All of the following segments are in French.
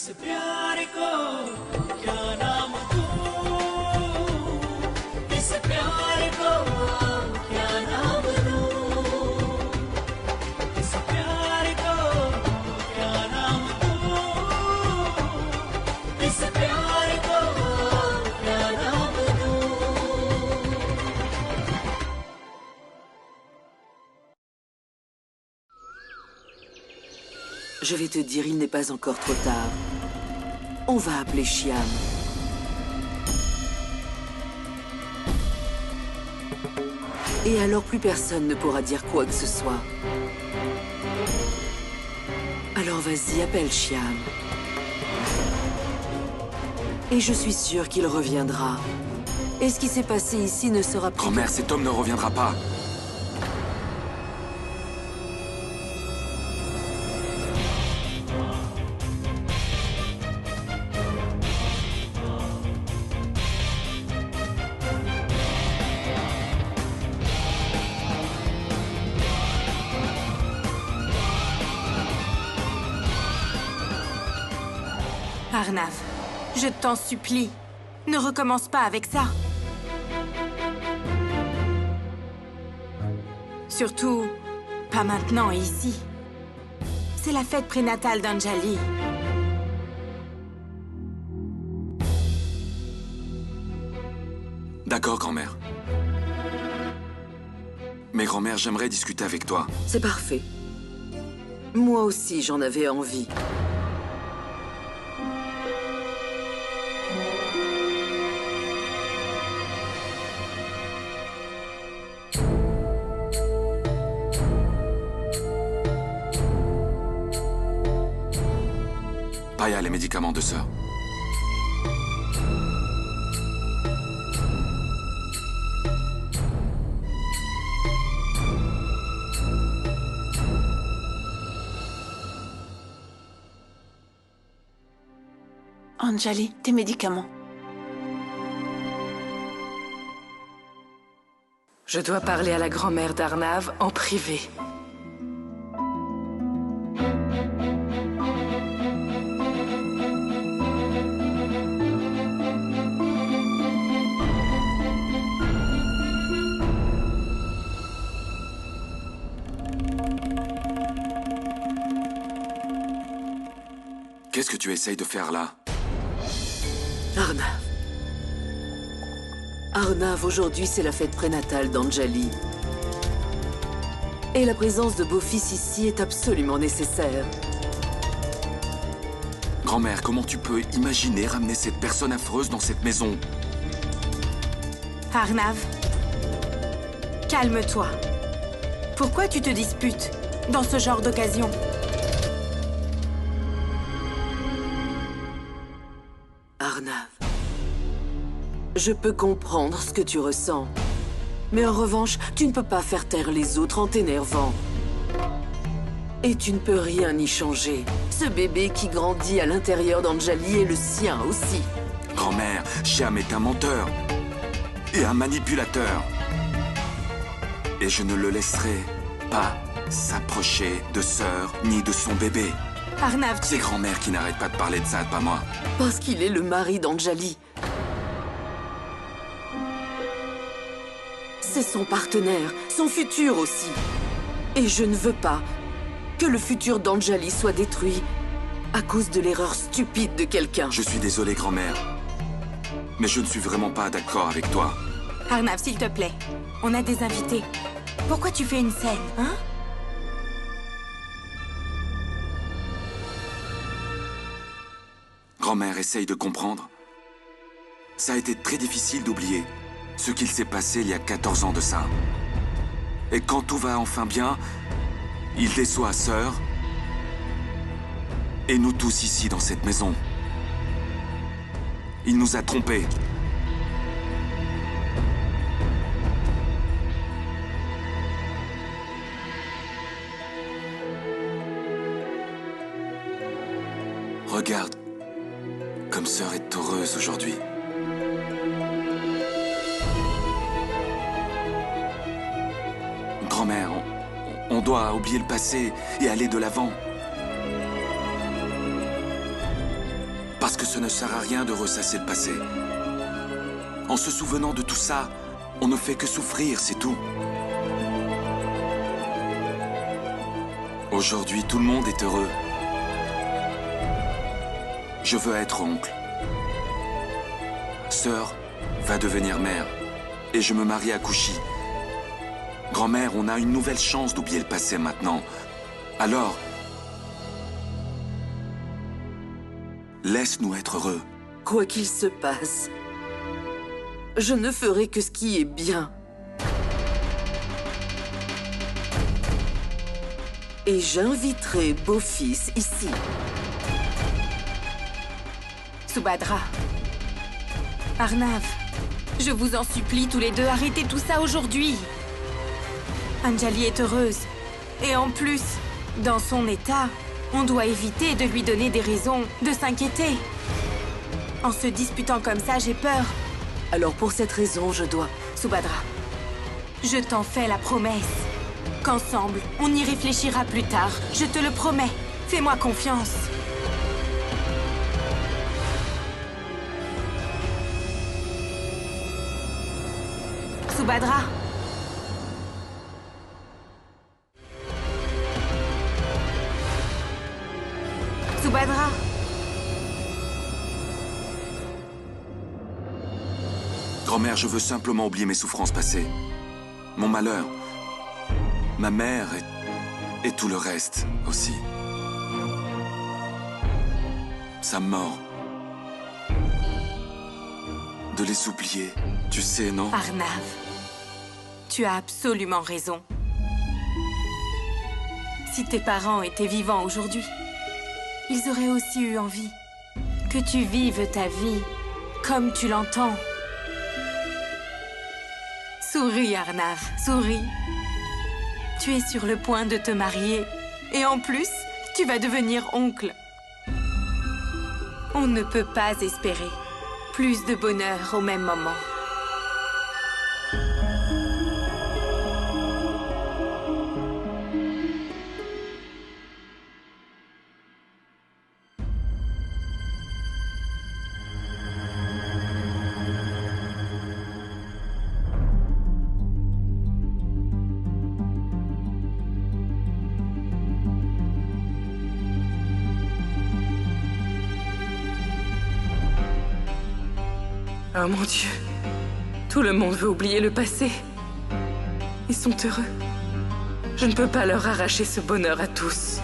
इस प्यार को क्या नाम दूं, इस प्यार को क्या नाम दूं, इस प्यार को क्या नाम दूं, इस प्यार को क्या नाम दूं। Je vais te dire, il n'est pas encore trop tard. On va appeler Shyam. Et alors plus personne ne pourra dire quoi que ce soit. Alors vas-y, appelle Shyam. Et je suis sûre qu'il reviendra. Et ce qui s'est passé ici ne sera plus... Grand-mère, cet homme ne reviendra pas. Arnav, je t'en supplie, ne recommence pas avec ça. Surtout, pas maintenant et ici. C'est la fête prénatale d'Anjali. D'accord, grand-mère. Mais grand-mère, j'aimerais discuter avec toi. C'est parfait. Moi aussi, j'en avais envie. Paya, les médicaments de sœur. Anjali, tes médicaments. Je dois parler à la grand-mère d'Arnav en privé. Qu'est-ce que tu essayes de faire là? Arnav. Arnav, aujourd'hui, c'est la fête prénatale d'Anjali. Et la présence de beau-fils ici est absolument nécessaire. Grand-mère, comment tu peux imaginer ramener cette personne affreuse dans cette maison? Arnav, calme-toi. Pourquoi tu te disputes dans ce genre d'occasion? Arnav, je peux comprendre ce que tu ressens. Mais en revanche, tu ne peux pas faire taire les autres en t'énervant. Et tu ne peux rien y changer. Ce bébé qui grandit à l'intérieur d'Anjali est le sien aussi. Grand-mère, Shyam est un menteur et un manipulateur. Et je ne le laisserai pas s'approcher de sœur ni de son bébé. Arnav, C'est grand-mère qui n'arrête pas de parler de ça, pas moi. Parce qu'il est le mari d'Anjali. C'est son partenaire, son futur aussi. Et je ne veux pas que le futur d'Anjali soit détruit à cause de l'erreur stupide de quelqu'un. Je suis désolé, grand-mère. Mais je ne suis vraiment pas d'accord avec toi. Arnav, s'il te plaît, on a des invités. Pourquoi tu fais une scène, hein? Grand-mère, essaye de comprendre. Ça a été très difficile d'oublier ce qu'il s'est passé il y a 14 ans de ça. Et quand tout va enfin bien, il déçoit sœur et nous tous ici dans cette maison. Il nous a trompés. Regarde, comme sœur est heureuse aujourd'hui. Grand-mère, on doit oublier le passé et aller de l'avant. ce ne sert à rien de ressasser le passé. En se souvenant de tout ça, on ne fait que souffrir, c'est tout. Aujourd'hui, tout le monde est heureux. Je veux être oncle. Sœur va devenir mère. Et je me marie à Kushi. Grand-mère, on a une nouvelle chance d'oublier le passé maintenant. Alors, laisse-nous être heureux. Quoi qu'il se passe, je ne ferai que ce qui est bien. Et j'inviterai beau-fils ici. Subhadra. Arnav, je vous en supplie tous les deux, arrêtez tout ça aujourd'hui. Anjali est heureuse. Et en plus, dans son état, on doit éviter de lui donner des raisons de s'inquiéter. En se disputant comme ça, j'ai peur. Alors pour cette raison, je dois... Subhadra, je t'en fais la promesse qu'ensemble, on y réfléchira plus tard. Je te le promets. Fais-moi confiance. Subhadra. Subhadra. Grand-mère, je veux simplement oublier mes souffrances passées. Mon malheur. Ma mère et tout le reste aussi. Sa mort. De les oublier, tu sais, non? Arnav, tu as absolument raison. Si tes parents étaient vivants aujourd'hui, ils auraient aussi eu envie que tu vives ta vie comme tu l'entends. Souris, Arnav, souris. Tu es sur le point de te marier. Et en plus, tu vas devenir oncle. On ne peut pas espérer plus de bonheur au même moment. Oh mon Dieu, tout le monde veut oublier le passé. Ils sont heureux. Je ne peux pas leur arracher ce bonheur à tous.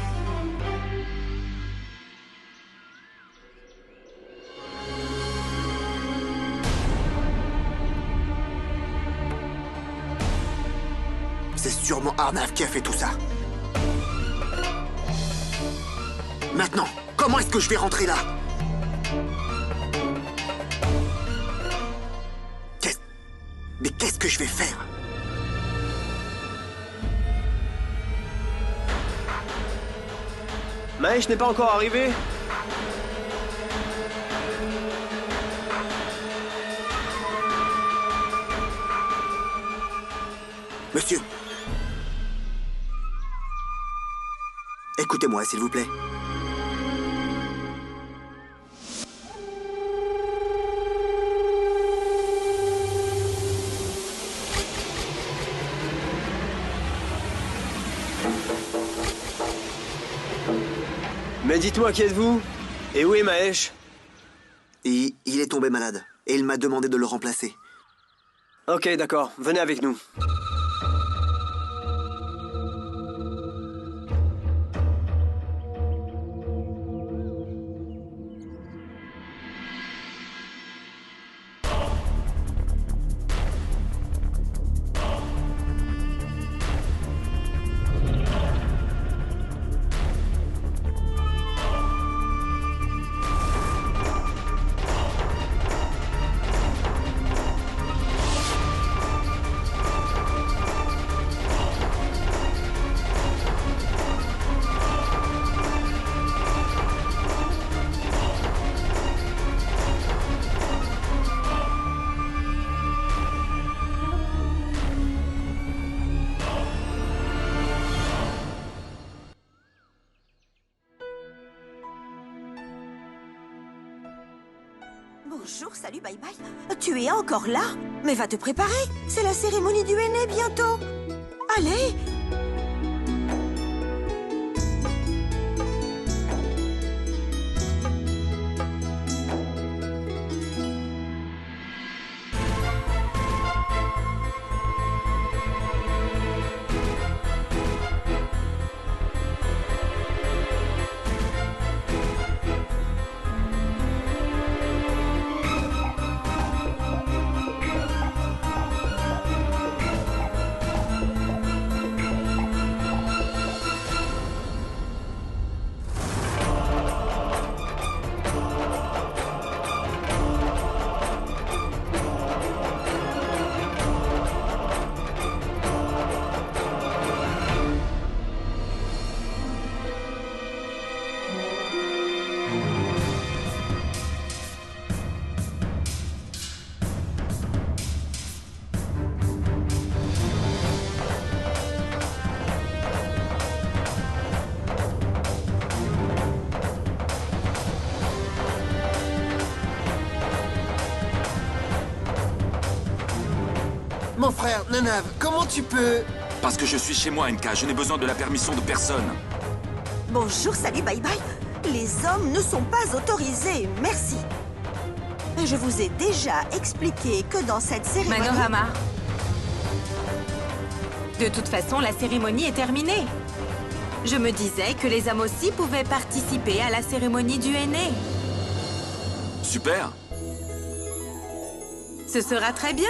C'est sûrement Arnav qui a fait tout ça. Maintenant, comment est-ce que je vais rentrer là? Mais qu'est-ce que je vais faire? Mahesh n'est pas encore arrivé? Monsieur. Écoutez-moi, s'il vous plaît. Mais dites-moi qui êtes-vous? Et où est Mahesh? Il est tombé malade. Et il m'a demandé de le remplacer. Ok, d'accord. Venez avec nous. Bonjour, salut, bye bye. Tu es encore là? Mais va te préparer, c'est la cérémonie du henné bientôt. Allez! Mon frère, Nanav, comment tu peux... Parce que je suis chez moi, NK. Je n'ai besoin de la permission de personne. Bonjour, salut, bye bye. Les hommes ne sont pas autorisés, merci. Je vous ai déjà expliqué que dans cette cérémonie... Manorama. De toute façon, la cérémonie est terminée. Je me disais que les hommes aussi pouvaient participer à la cérémonie du henné. Super. Ce sera très bien.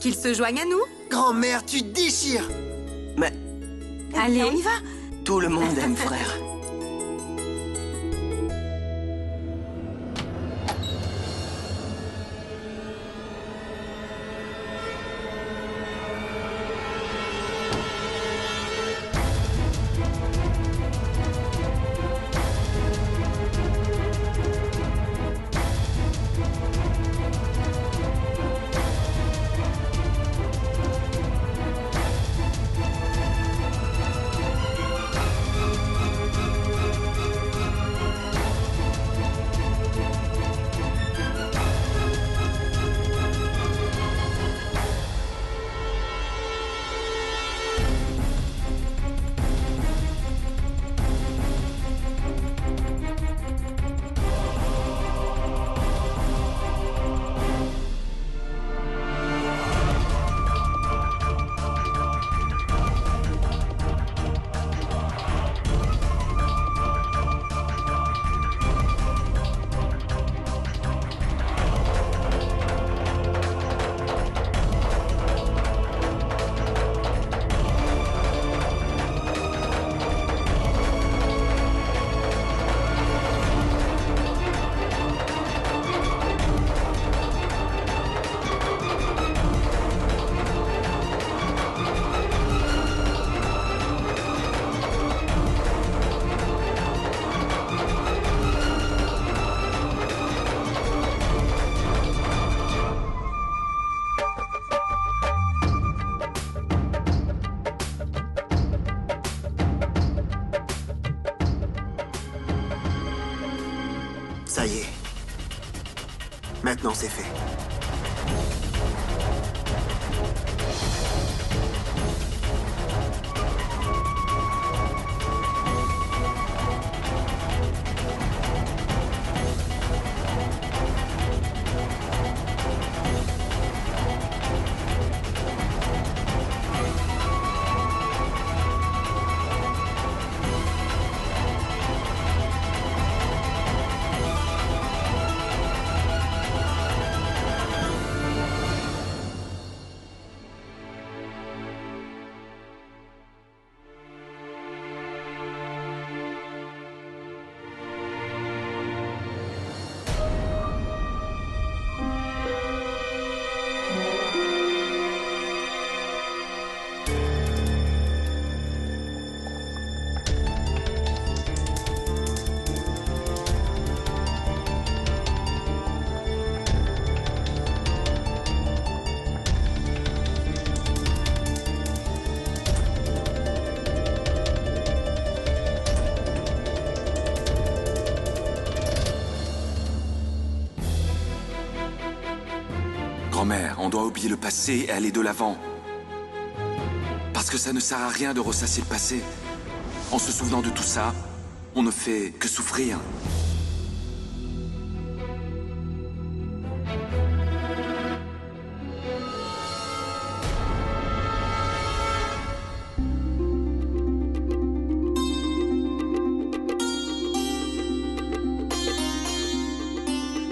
Qu'ils se joignent à nous. Grand-mère, tu déchires. Mais Allez, on y va. tout le monde aime, frère. Ça y est. Maintenant, c'est fait. Grand-mère, on doit oublier le passé et aller de l'avant. Parce que ça ne sert à rien de ressasser le passé. En se souvenant de tout ça, on ne fait que souffrir.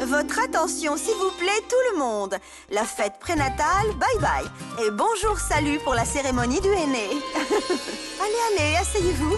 Votre attention, s'il vous plaît, tout le monde. La fête prénatale, bye bye. Et bonjour, salut pour la cérémonie du aîné. Allez, allez, asseyez-vous.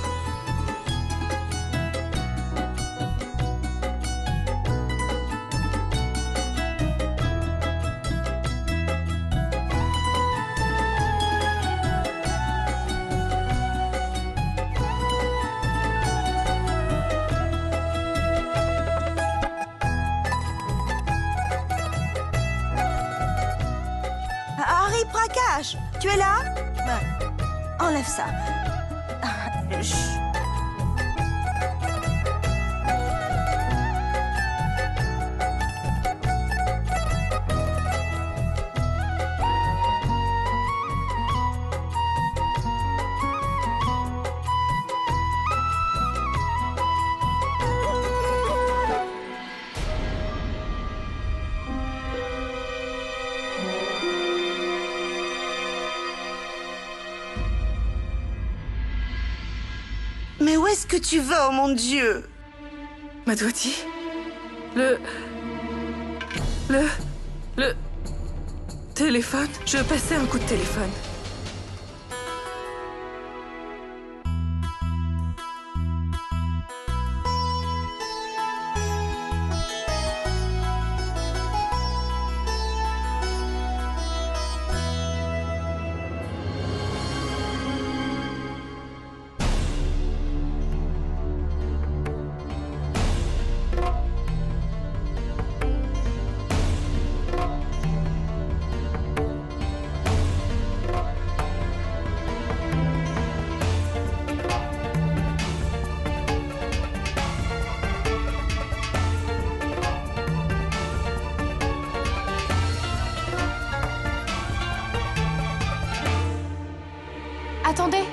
Harry Prakash, tu es là? Enlève ça. Chut. Mais où est-ce que tu vas, oh mon Dieu? Madhwati, le téléphone. Je passais un coup de téléphone. Attendez.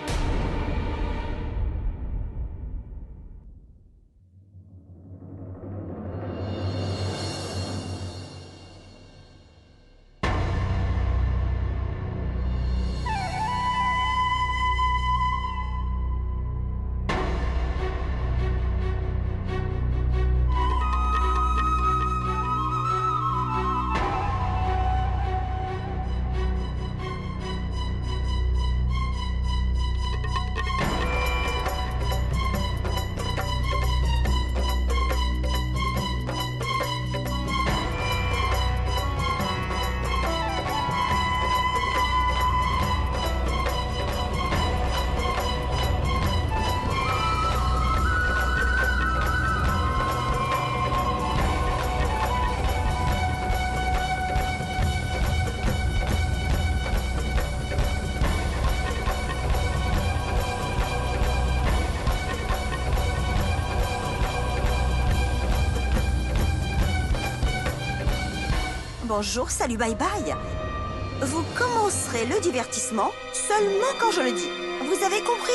Bonjour, salut, bye bye. Vous commencerez le divertissement seulement quand je le dis. Vous avez compris?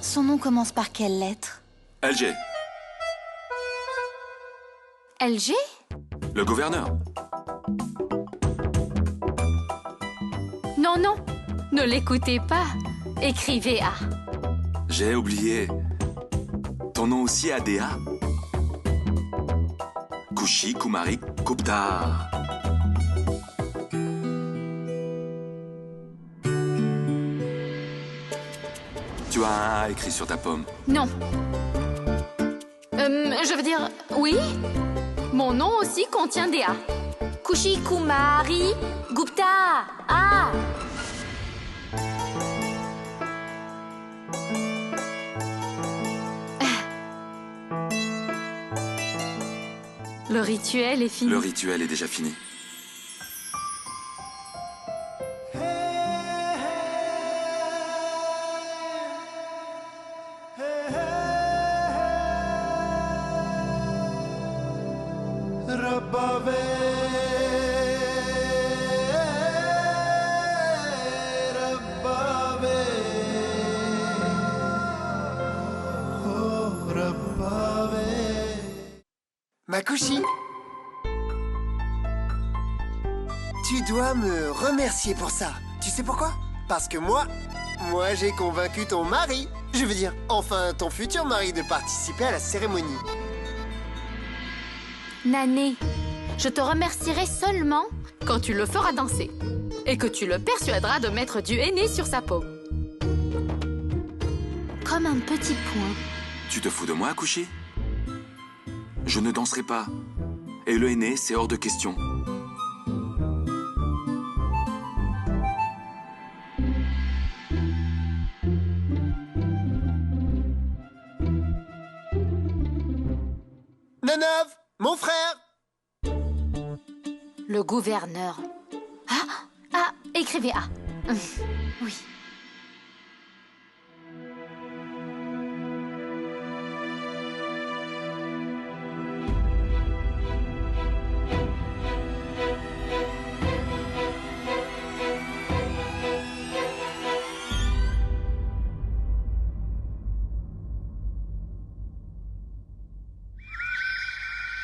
Son nom commence par quelle lettre? LG, LG? le gouverneur. Non, non. Ne l'écoutez pas. Écrivez A. J'ai oublié. Ton nom aussi a des A. Kushi Kumari Gupta. Tu as un A écrit sur ta pomme. Non. Je veux dire, oui. Mon nom aussi contient des A. Kushi Kumari Gupta. Ah. Le rituel est fini. Le rituel est déjà fini. Makushi, tu dois me remercier pour ça. Tu sais pourquoi? Parce que moi j'ai convaincu ton mari, je veux dire, enfin ton futur mari, de participer à la cérémonie. Nané, je te remercierai seulement quand tu le feras danser et que tu le persuaderas de mettre du henné sur sa peau. Comme un petit point. Tu te fous de moi, Akushi? Je ne danserai pas. Et le henné, c'est hors de question. Nanav, mon frère! Le gouverneur. Écrivez A. Oui.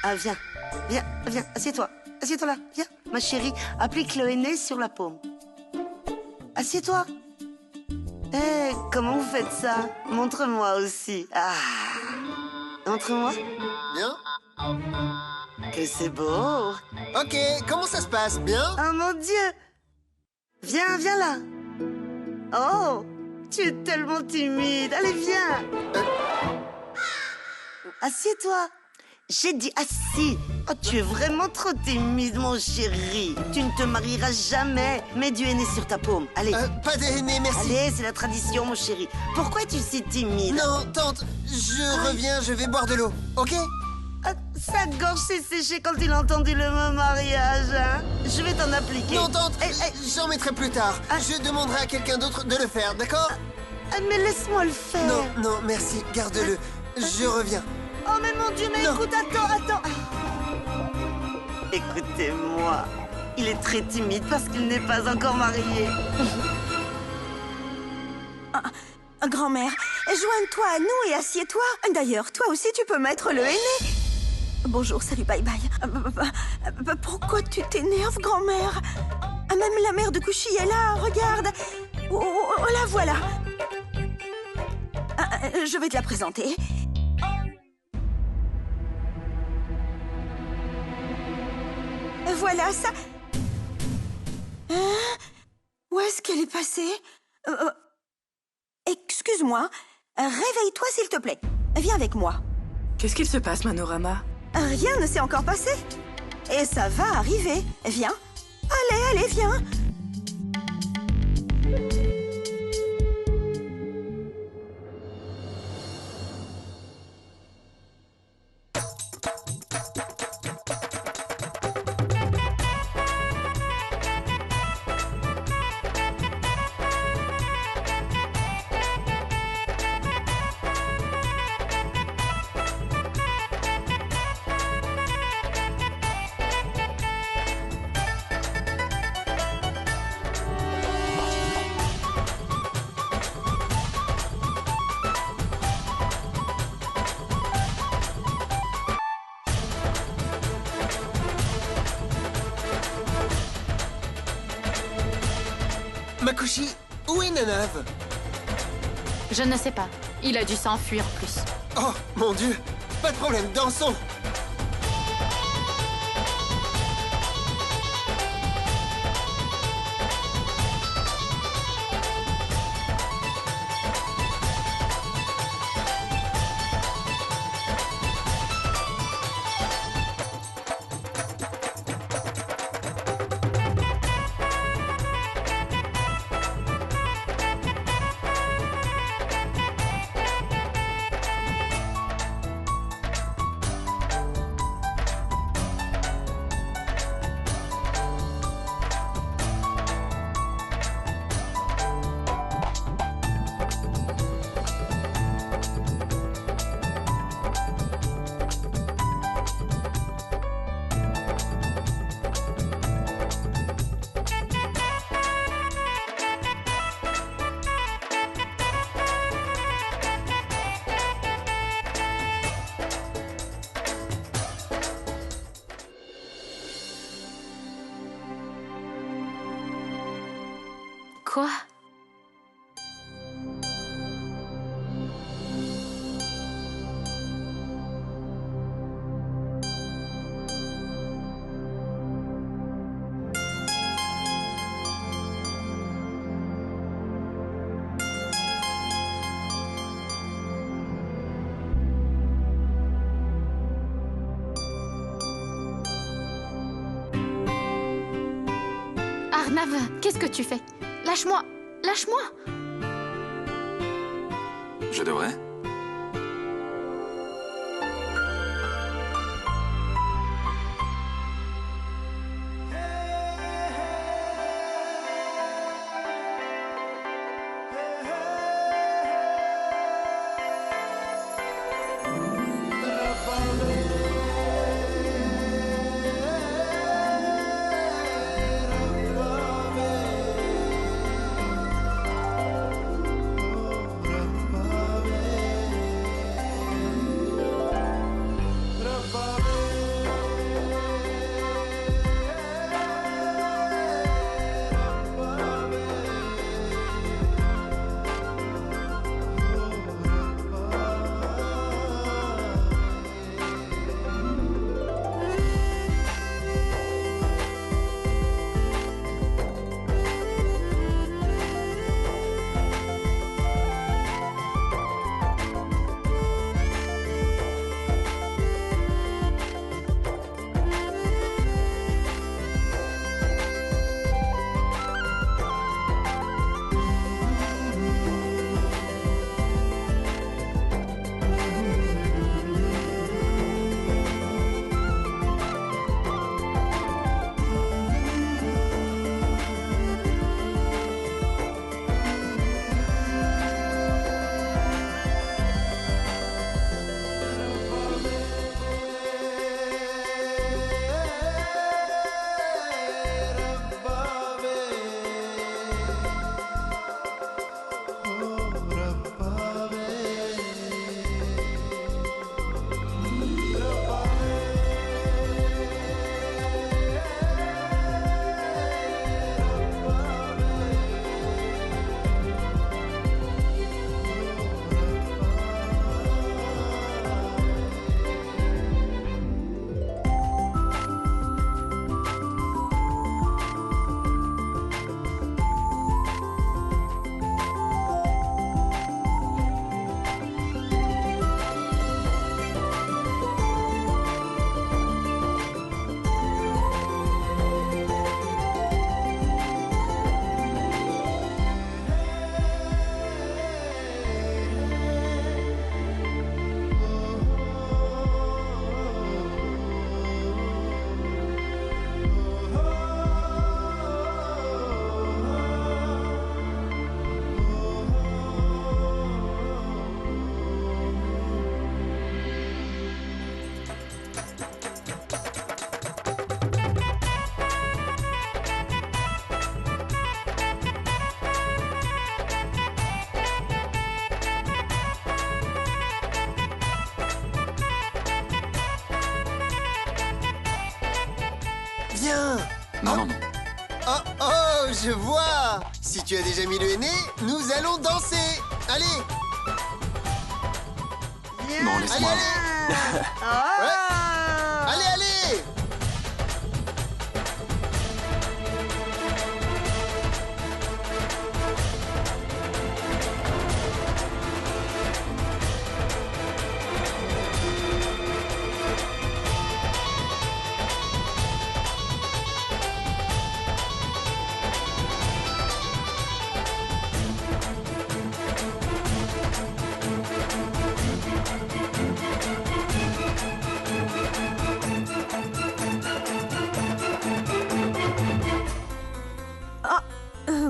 Ah, viens, assieds-toi. Assieds-toi là, viens. Ma chérie, applique le henné sur la paume. Assieds-toi. Comment vous faites ça? Montre-moi aussi. Montre-moi. Bien. Que c'est beau. Ok, comment ça se passe? Bien? Oh mon Dieu. Viens là. Oh, tu es tellement timide. Allez, viens. Assieds-toi. J'ai dit assis. Oh, tu es vraiment trop timide, mon chéri. Tu ne te marieras jamais. Mets du henné sur ta paume. Allez. Pas de henné, merci. Allez, c'est la tradition, mon chéri. Pourquoi es-tu si timide? Non, tante, je reviens, je vais boire de l'eau, ok? Sa gorge s'est séchée quand il a entendu le mot mariage, hein? Je vais t'en appliquer. Non, tante, j'en mettrai plus tard. Je demanderai à quelqu'un d'autre de le faire, d'accord? Mais laisse-moi le faire. Non, merci, garde-le. Je reviens. Oh, mais mon Dieu, mais écoute, attends. Écoutez-moi. Il est très timide parce qu'il n'est pas encore marié. Grand-mère, joins-toi à nous et assieds-toi. D'ailleurs, toi aussi, tu peux mettre le henné. Bonjour, salut, bye. Pourquoi tu t'énerves, grand-mère? Même la mère de Kushi est là, regarde. Oh, la voilà. Je vais te la présenter. Voilà, ça... Où est-ce qu'elle est passée? Excuse-moi. Réveille-toi, s'il te plaît. Viens avec moi. Qu'est-ce qu'il se passe, Manorama? Rien ne s'est encore passé. Et ça va arriver. Viens. Allez, viens. Makushi, où est Nanav? Je ne sais pas. Il a dû s'enfuir plus. Oh, mon Dieu. Pas de problème, dansons. Quoi? Arnav, qu'est-ce que tu fais? Lâche-moi! Lâche-moi! Je devrais? Viens. Non, non, non. Oh, oh, je vois. Si tu as déjà mis le henné, nous allons danser. Allez. Non, Allez, laisse-moi. allez. Ouais. Allez, allez.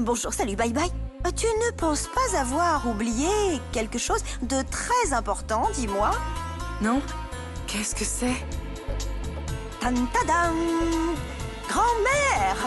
Bonjour, salut, bye bye. Tu ne penses pas avoir oublié quelque chose de très important, dis-moi? Non? Qu'est-ce que c'est? Tan-tadam! Grand-mère!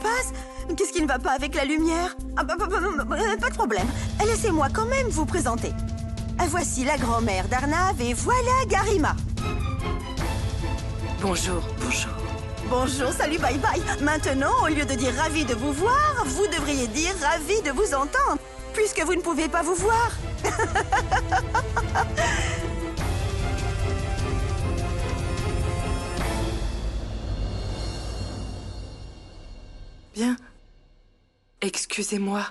passe? Qu'est-ce qui ne va pas avec la lumière? Pas de problème. Laissez-moi quand même vous présenter. Voici la grand-mère d'Arnav et voilà Garima. Bonjour, bonjour. Bonjour, salut, bye bye. Maintenant, au lieu de dire ravi de vous voir, vous devriez dire ravi de vous entendre, puisque vous ne pouvez pas vous voir. Bien. Excusez-moi.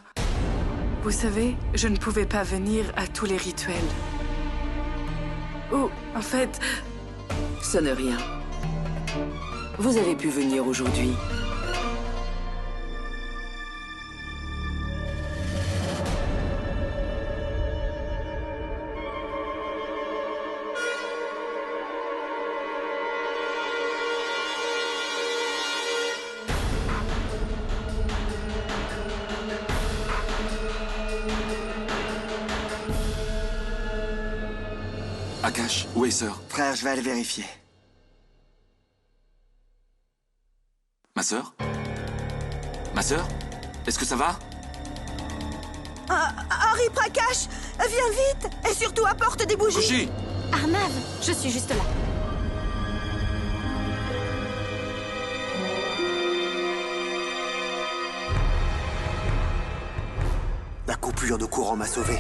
Vous savez, je ne pouvais pas venir à tous les rituels. Ou, en fait... Ce n'est rien. Vous avez pu venir aujourd'hui. Akash, où est sœur? Frère, je vais aller vérifier. Ma sœur? Ma sœur? Est-ce que ça va? Harry Prakash, viens vite et surtout apporte des bougies. Bougie! Arnav, je suis juste là. La coupure de courant m'a sauvé.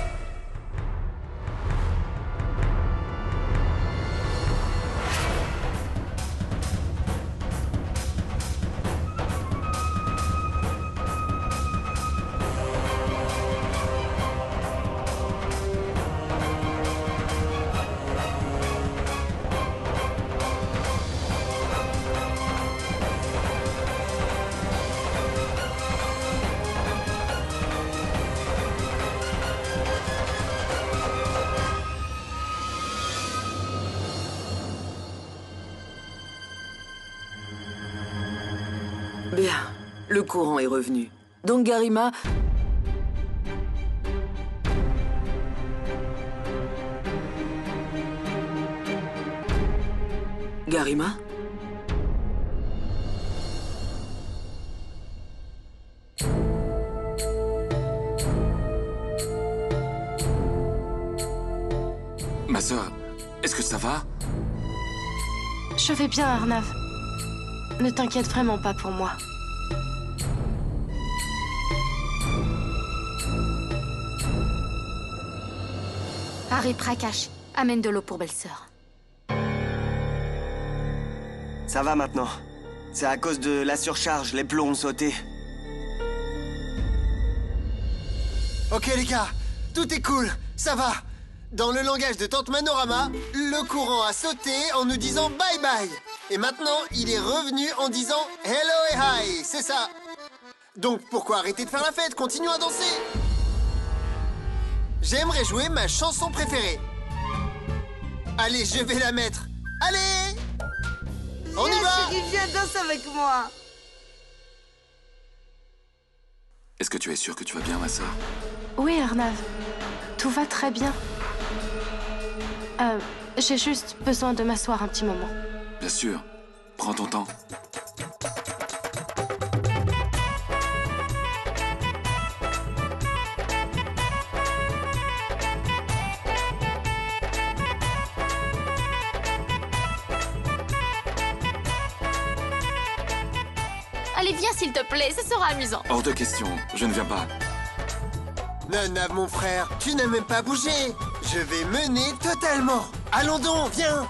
Bien, le courant est revenu. Donc Garima... Garima? Ma sœur, est-ce que ça va? Je vais bien, Arnav. Ne t'inquiète vraiment pas pour moi. Harry Prakash, amène de l'eau pour belle-sœur. Ça va maintenant. C'est à cause de la surcharge, les plombs ont sauté. Ok les gars, tout est cool, ça va. Dans le langage de Tante Manorama, le courant a sauté en nous disant bye bye. Et maintenant, il est revenu en disant hello et hi, c'est ça. Donc pourquoi arrêter de faire la fête? Continuons à danser. J'aimerais jouer ma chanson préférée. Allez, je vais la mettre. Allez! On y va! Chérie, viens danser avec moi. Est-ce que tu es sûre que tu vas bien, ma sœur? Oui, Arnav. Tout va très bien. J'ai juste besoin de m'asseoir un petit moment. Bien sûr. Prends ton temps. Allez, viens s'il te plaît, ce sera amusant. Hors de question, je ne viens pas. Nanav, mon frère, tu n'as même pas bougé. Je vais mener totalement. Allons donc, viens.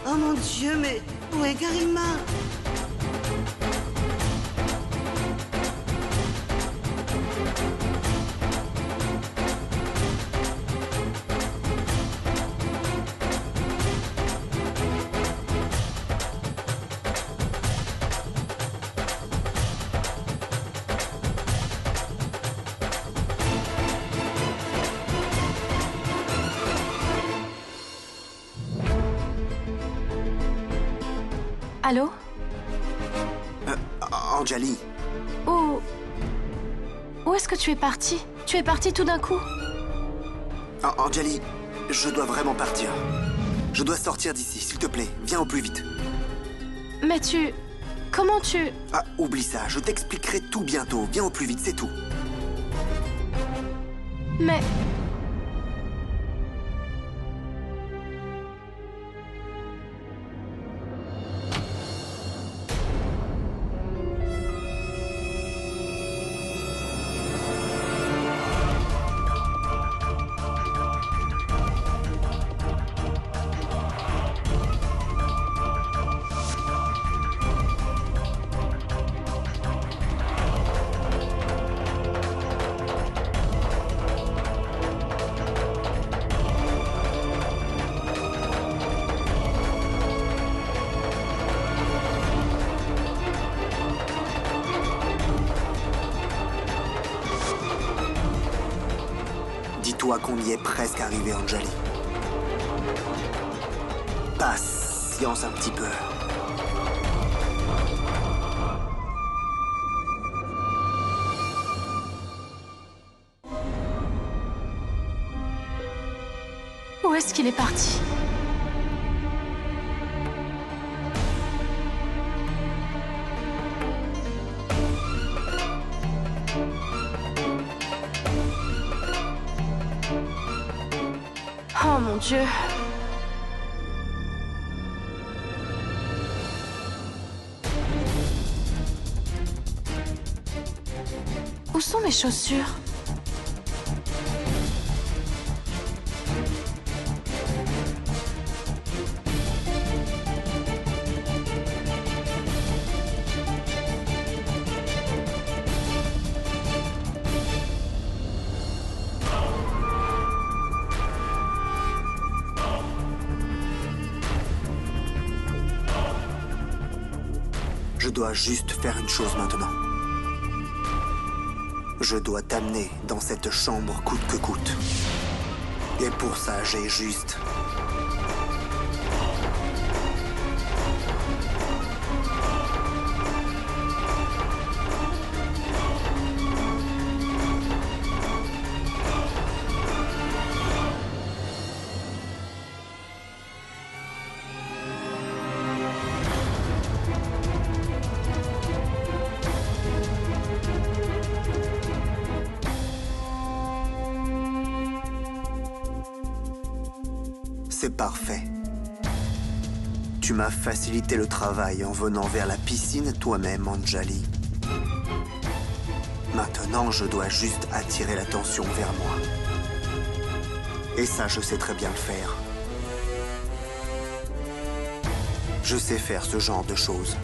Oh mon Dieu, mais où est Garima? Allô? Anjali. Où est-ce que tu es parti? Tu es parti tout d'un coup? Anjali, je dois vraiment partir. Je dois sortir d'ici, s'il te plaît. Viens au plus vite. Mais comment tu... Ah, oublie ça, je t'expliquerai tout bientôt. Viens au plus vite, c'est tout. Mais... Dis-toi qu'on y est presque arrivé, Anjali. Patience un petit peu. Où est-ce qu'il est parti? Oh mon Dieu! Où sont mes chaussures? Je dois juste faire une chose maintenant. Je dois t'amener dans cette chambre coûte que coûte. Et pour ça, j'ai juste... C'est parfait. Tu m'as facilité le travail en venant vers la piscine toi-même, Anjali. Maintenant, je dois juste attirer l'attention vers moi. Et ça, je sais très bien le faire. Je sais faire ce genre de choses.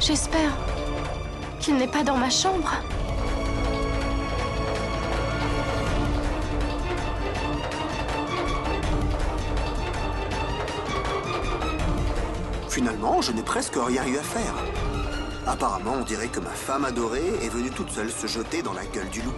J'espère qu'il n'est pas dans ma chambre. Finalement, je n'ai presque rien eu à faire. Apparemment, on dirait que ma femme adorée est venue toute seule se jeter dans la gueule du loup.